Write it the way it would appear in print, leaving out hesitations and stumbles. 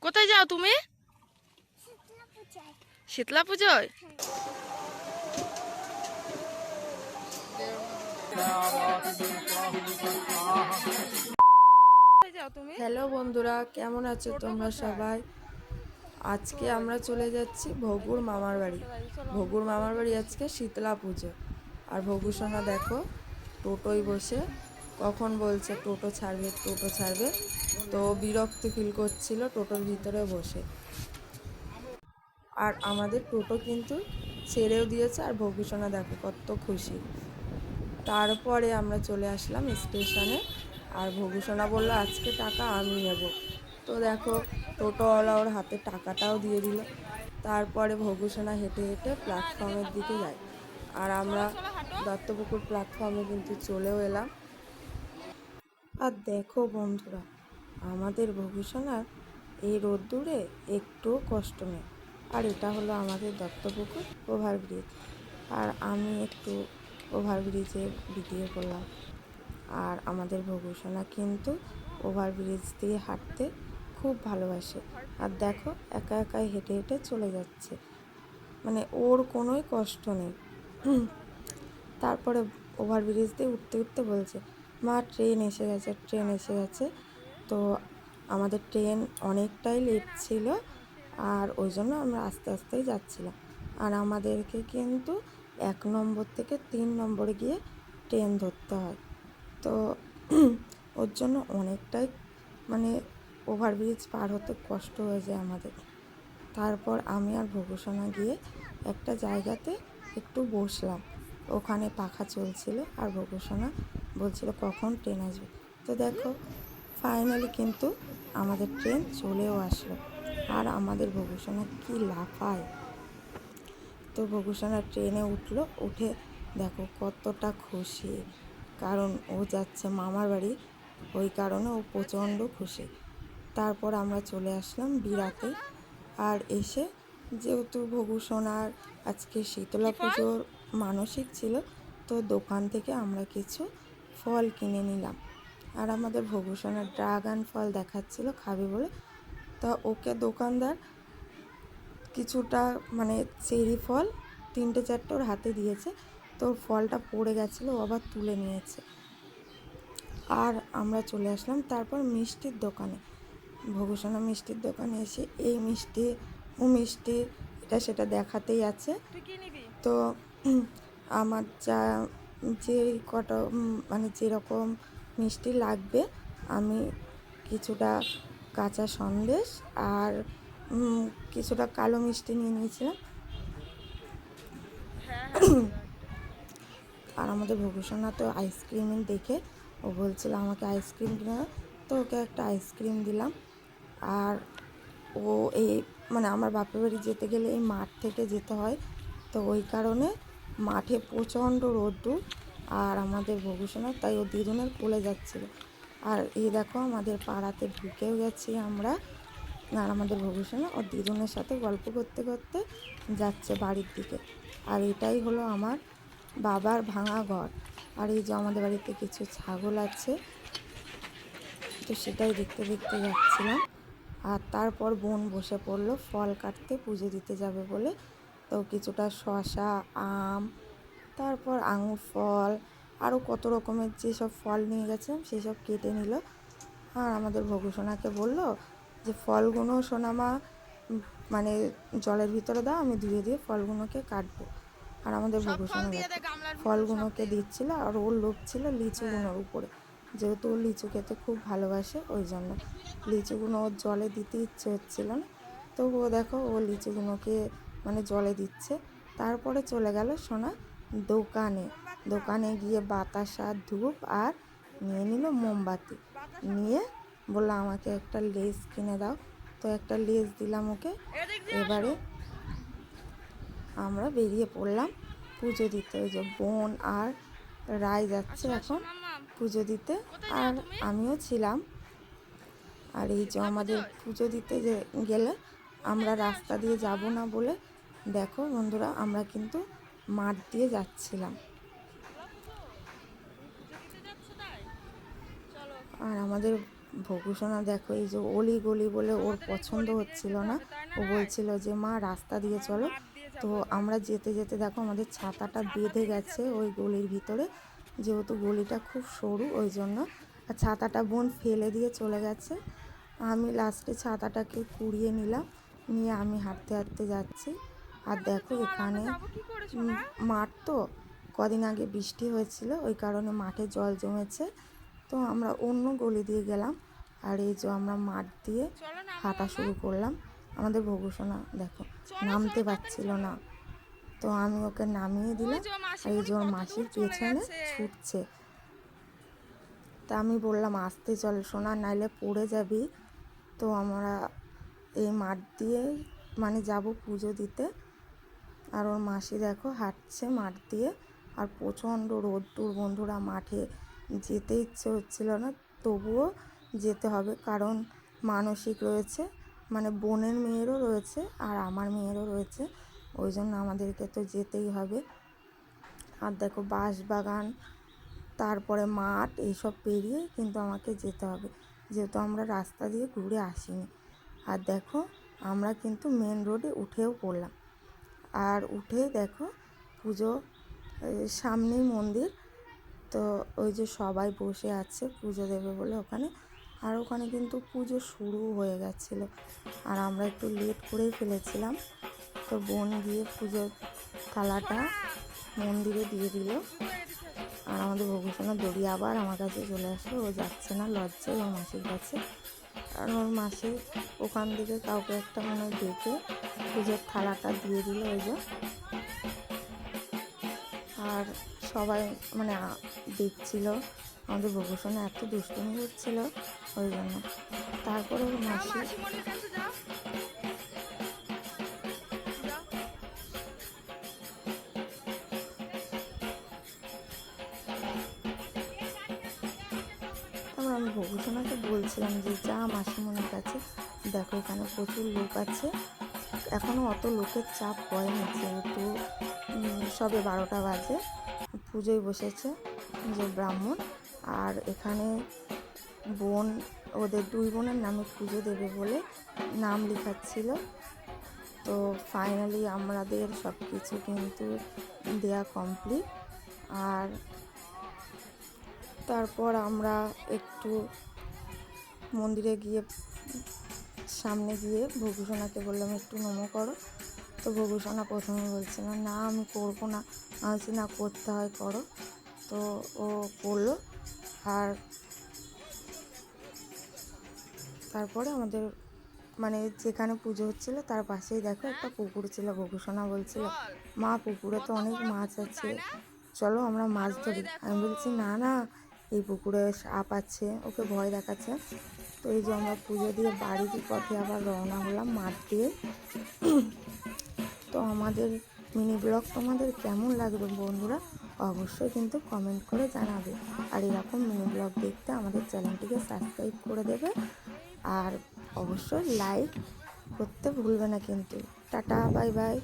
কোথায় যাও তুমি? শীতলা পুজোয়। হ্যালো বন্ধুরা, কেমন আছো তোমরা সবাই? আজকে আমরা চলে যাচ্ছি ভগুর মামার বাড়ি। ভগুর মামার বাড়ি আজকে শীতলা পুজো। আর ভগু সোনা দেখো টোটোয় বসে কখন বলছে টোটো ছাড়বে টোটো ছাড়বে, তো বিরক্ত ফিল করছিল টোটোর ভিতরে বসে। আর আমাদের টোটো কিন্তু ছেড়েও দিয়েছে, আর ভগু সোনা দেখো কত খুশি। তারপরে আমরা চলে আসলাম স্টেশনে, আর ভগু সোনা বললো আজকে টাকা আমি নেব। তো দেখো টোটোওয়ালা ওর হাতে টাকাটাও দিয়ে দিল। তারপরে ভগু সোনা হেঁটে হেঁটে প্ল্যাটফর্মের দিকে যায়, আর আমরা দত্তপুকুর প্ল্যাটফর্মে কিন্তু চলেও এলাম। আর দেখো বন্ধুরা, আমাদের ভগু সোনার এই রোদ্দুরে একটুও কষ্ট নেই। আর এটা হলো আমাদের দত্তপুকুর ওভারব্রিজ, আর আমি একটু ওভারব্রিজে ভিডিও করলাম। আর আমাদের ভগু সোনা কিন্তু ওভারব্রিজ দিয়ে হাঁটতে খুব ভালোবাসে। আর দেখো একা একাই হেঁটে হেঁটে চলে যাচ্ছে, মানে ওর কোনোই কষ্ট নেই। তারপরে ওভারব্রিজ দিয়ে উঠতে উঠতে বলছে, মা ট্রেন এসে গেছে, ট্রেন এসে গেছে। তো আমাদের ট্রেন অনেকটাই লেট ছিল, আর ওই জন্য আমরা আস্তে আস্তেই যাচ্ছিলাম। আর আমাদেরকে কিন্তু 1 নম্বর থেকে 3 নম্বরে গিয়ে ট্রেন ধরতে হয়। তো ওর জন্য অনেকটাই মানে ওভারব্রিজ পার হতে কষ্ট হয়ে যায় আমাদের। তারপর আমি আর ভগু সোনা গিয়ে একটা জায়গাতে একটু বসলাম, ওখানে পাখা চলছিল, আর ভগু সোনা বলছিল কখন ট্রেন আসবে। তো দেখো ফাইনালি কিন্তু আমাদের ট্রেন চলেও আসলো, আর আমাদের ভগু সোনা কী লাফায়। তো ভগু সোনা ট্রেনে উঠলো, উঠে দেখো কতটা খুশি, কারণ ও যাচ্ছে মামার বাড়ি, ওই কারণে ও প্রচণ্ড খুশি। তারপর আমরা চলে আসলাম বিরাতে। আর এসে যেহেতু ভগু সোনার আজকে শীতলা পুজোর মানসিক ছিল, তো দোকান থেকে আমরা কিছু ফল কিনে নিলাম। আর আমাদের ভগু সোনার ড্রাগন ফল দেখাচ্ছিল খাবে বলে, তা ওকে দোকানদার কিছুটা মানে চেরি ফল 3-4টে ওর হাতে দিয়েছে। তো ফলটা পড়ে গেছিলো, ও আবার তুলে নিয়েছে। আর আমরা চলে আসলাম তারপর মিষ্টির দোকানে। ভগু সোনা মিষ্টির দোকানে এসে এই মিষ্টি ও মিষ্টি এটা সেটা দেখাতেই আছে। তো আমার যে কটা মানে যেরকম মিষ্টি লাগবে, আমি কিছুটা কাঁচা সন্দেশ আর কিছুটা কালো মিষ্টি নিয়ে নিয়েছিলাম। আর আমাদের ভগু সোনা তো আইসক্রিম দেখে ও বলছিল আমাকে আইসক্রিম কিনে দাও, তো ওকে একটা আইসক্রিম দিলাম। আর ও এই মানে আমার বাপের বাড়ি যেতে গেলে এই মাঠ থেকে যেতে হয়, তো ওই কারণে মাঠে প্রচণ্ড রোদ্দুর, আর আমাদের ভগু সোনা তাই ও দিদুনের কোলে যাচ্ছিলো। আর এই দেখো আমাদের পাড়াতে ঢুকেও গেছি আমরা, আর আমাদের ভগু সোনা ওর দিদুনের সাথে গল্প করতে করতে যাচ্ছে বাড়ির দিকে। আর এটাই হলো আমার বাবার ভাঙা ঘর। আর এই যে আমাদের বাড়িতে কিছু ছাগল আছে, তো সেটাই দেখতে দেখতে যাচ্ছিলাম। আর তারপর বোন বসে পড়লো ফল কাটতে, পুজো দিতে যাবে বলে। তো কিছুটা শসা, আম, তারপর আঙুর ফল, আরও কত রকমের যেসব ফল নিয়ে গেছিলাম সেই সব কেটে নিল। আর আমাদের ভগু সোনাকে বললো যে ফলগুলো সোনামা মানে জলের ভিতরে দাও, আমি ধুয়ে দিয়ে ফলগুলোকে কাটবো। আর আমাদের ভগু সোনা ফলগুলোকে দিচ্ছিল, আর ওর লোভ ছিল লিচুগুলোর উপরে, যেহেতু ও লিচু খেতে খুব ভালোবাসে, ওই জন্য লিচুগুলো ওর জলে দিতে ইচ্ছে হচ্ছিল না। তো ও দেখো ও লিচুগুলোকে মানে জলে দিচ্ছে। তারপরে চলে গেল সোনা দোকানে। দোকানে গিয়ে বাতাসা, ধূপ আর নিয়ে নিল মোমবাতি, নিয়ে বললো আমাকে একটা লেস কিনে দাও। তো একটা লেস দিলাম ওকে। এবারে আমরা বেরিয়ে পড়লাম পুজো দিতে। ওই যে বোন আর রায় যাচ্ছে এখন পুজো দিতে, আর আমিও ছিলাম। আর এই যে আমাদের পুজো দিতে যে গেলে আমরা রাস্তা দিয়ে যাব না বলে দেখো বন্ধুরা আমরা কিন্তু মাঠ দিয়ে যাচ্ছিলাম। আর আমাদের ভকুসোনা দেখো এই যে অলি গলি বলে ওর পছন্দ হচ্ছিল না, ও বলছিল যে মা রাস্তা দিয়ে চলো। তো আমরা যেতে যেতে দেখো আমাদের ছাতাটা বেঁধে গেছে ওই গলির ভিতরে, যেহেতু গলিটা খুব সরু ওই জন্য। আর ছাতাটা বোন ফেলে দিয়ে চলে গেছে, আমি লাস্টে ছাতাটাকে কুড়িয়ে নিলাম, নিয়ে আমি হাঁটতে হাঁটতে যাচ্ছি। আর দেখো এখানে মাঠ তো, কদিন আগে বৃষ্টি হয়েছিল ওই কারণে মাঠে জল জমেছে। তো আমরা অন্য গলি দিয়ে গেলাম, আর এই যে আমরা মাঠ দিয়ে হাঁটা শুরু করলাম। আমাদের ভকুসোনা দেখো নামতে পারছিল না, তো আমি ওকে নামিয়ে দিলাম। আর এই যে ওর মাসির পেছনে ছুটছে, তা আমি বললাম আসতে চল সোনা, নাইলে পড়ে যাবি। তো আমরা এই মাঠ দিয়ে মানে যাব পুজো দিতে। আর ওর মাসি দেখো হাঁটছে মাঠ দিয়ে, আর প্রচণ্ড রোদ্দুর বন্ধুরা, মাঠে যেতে ইচ্ছে হচ্ছিল না, তবুও যেতে হবে কারণ মানসিক রয়েছে, মানে বোনের মেয়েরও রয়েছে আর আমার মেয়েরও রয়েছে, ওই জন্য আমাদেরকে তো যেতেই হবে। আর দেখো বাঁশবাগান, তারপরে মাঠ, এইসব পেরিয়ে কিন্তু আমাকে যেতে হবে, যেহেতু আমরা রাস্তা দিয়ে ঘুরে আসিনি। আর দেখো আমরা কিন্তু মেন রোডে উঠেও পড়লাম। আর উঠে দেখো পুজো, সামনেই মন্দির, তো ওই যে সবাই বসে আছে পুজো দেবে বলে ওখানে। আর ওখানে কিন্তু পুজো শুরু হয়ে গেছিলো, আর আমরা একটু লেট করেই ফেলেছিলাম। তো বোন গিয়ে পুজোর থালাটা মন্দিরে দিয়ে দিল, আর আমাদের ভবিষ্যৎ দড়িয়ে আবার আমার কাছে চলে আসলো, ও যাচ্ছে না লজ্জায় ওর মাসির কাছে। আর ওর মাসি ওখান থেকে কাউকে একটা মনে ডেকে পুজোর থালাটা দিয়ে দিল ওই যে। আর সবাই মানে দেখছিল আমাদের ভবিষ্যৎ এত দুষ্টুমি হচ্ছিল ওই জন্য। তারপরে ওর মাসি তারপর আমি ভবিষ্যৎকে বলছিলাম যে যা মাসিমণির কাছে, দেখো এখানে প্রচুর লোক আছে, এখনও অত লোকের চাপ পড়েনি, যেহেতু সবে 12টা বাজে, পুজোয় বসেছে যে ব্রাহ্মণ। আর এখানে বোন ওদের দুই বোনের নামে পুজো দেবে বলে নাম লেখাচ্ছিল। তো ফাইনালি আমাদের সব কিছু কিন্তু দেয়া কমপ্লিট। আর তারপর আমরা একটু মন্দিরে গিয়ে সামনে গিয়ে ভবিষ্যৎকে বললাম একটু নমো করো। তো ভবিষ্যৎ প্রথমে বলছিল না আমি করবো না, আমি বলছি না করতে হয় করো। তো ও করলো। আর তারপরে আমাদের মানে যেখানে পুজো হচ্ছিলো তার পাশেই দেখো একটা পুকুর ছিল, ভবিষ্যৎ বলছিল মা পুকুরে তো অনেক মাছ আছে, চলো আমরা মাছ ধরি। আমি বলছি না না, এই পুকুরে সাপ আছে, ওকে ভয় দেখাচ্ছে। তো এই যে আমরা পুজো দিয়ে বাড়ির পথে আবার রওনা হলাম মাঠ দিয়ে। তো আমাদের মিনি ব্লগ তোমাদের কেমন লাগবে বন্ধুরা, অবশ্যই কিন্তু কমেন্ট করে জানাবে। আর এরকম মিনি ব্লগ দেখতে আমাদের চ্যানেলটিকে সাবস্ক্রাইব করে দেবে, আর অবশ্যই লাইক করতে ভুলবে না কিন্তু। Tata, bye bye.